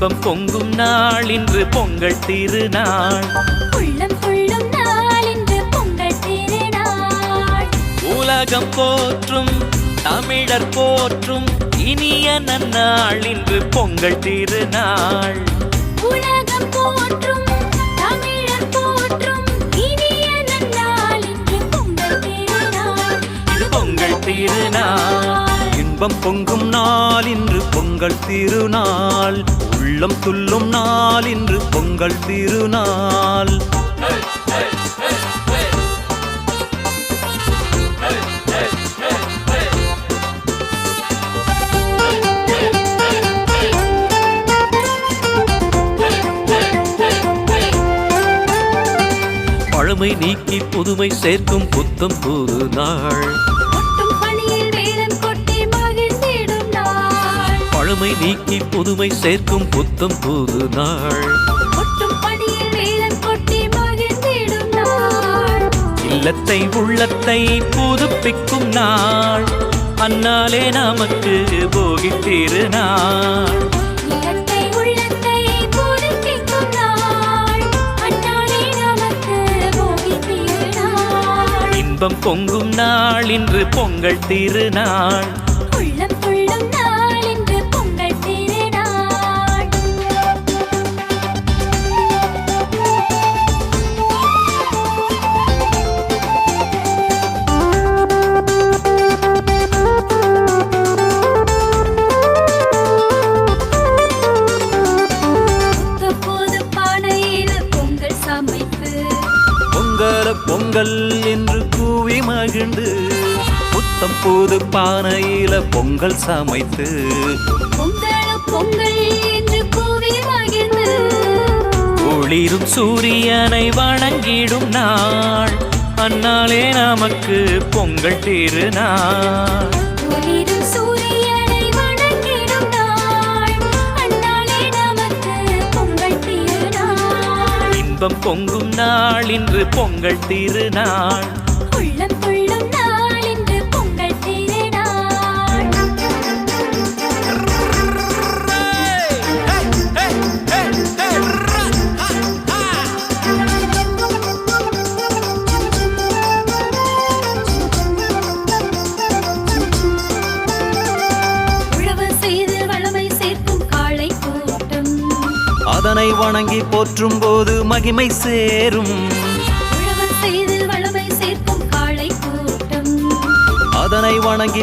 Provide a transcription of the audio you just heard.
இன்பம் பொங்கும் நாள் இன்று பொங்கல் திருநாள். உள்ளம் துள்ளும் நாள் இன்று பொங்கல் திருநாள். உலகம் போற்றும் தமிழர் போற்றும் இனிய நன்னாள் இன்று பொங்கல் திருநாள். உலகம் போற்றும் தமிழர் போற்றும் இனிய நன்னாள் இன்று பொங்கல் திருநாள். இது பொங்கல் திருநாள். இன்பம் பொங்கும் நாள் இன்று பொங்கல் திருநாள். உள்ளம் துள்ளும் நாள் இன்று பொங்கல் திருநாள். பழமை நீக்கி புதுமை சேர்க்கும் புத்தம் புது நாள். பழமை நீக்கி புதுமை சேர்க்கும் புத்தம் புது நாள். இல்லத்தை உள்ளத்தை புதுப்பிக்கும் நாள். அந்நாளே நமக்கு போகி திருநாள். இன்பம் பொங்கும் நாள் இன்று பொங்கல் திருநாள். உள்ளம் துள்ளும் நாள் இன்று பொங்கல் திருநாள். புது பானையில் பொங்கல் சமைத்து பொங்கல பொங்கல் என்று கூவி மகிழ்ந்து புத்தம் புது பானையில பொங்கல் சமைத்து பொங்கல் பொங்கல் என்று கூவி மகிழ்ந்து ஒளிரும் சூரியனை வணங்கிடும் நாள். அந்நாளே நமக்கு பொங்கல் திருநாள். ஒளிரும் சூரியனை வணங்கிடும் நாள். அந்நாளே நமக்கு பொங்கல் திருநாள். இன்பம் பொங்கும் நாள் இன்று பொங்கல் திருநாள். உள்ளம் துள்ளும் நாள் இன்று பொங்கல் திருநாள். உழவு செய்து வளமை சேர்க்கும் காளை கூட்டம். அதனை வணங்கி போற்றும் போது மகிமை சேரும். உழவு செய்து வளமை சேர்க்கும் காளை கூட்டம். அதனை வணங்கி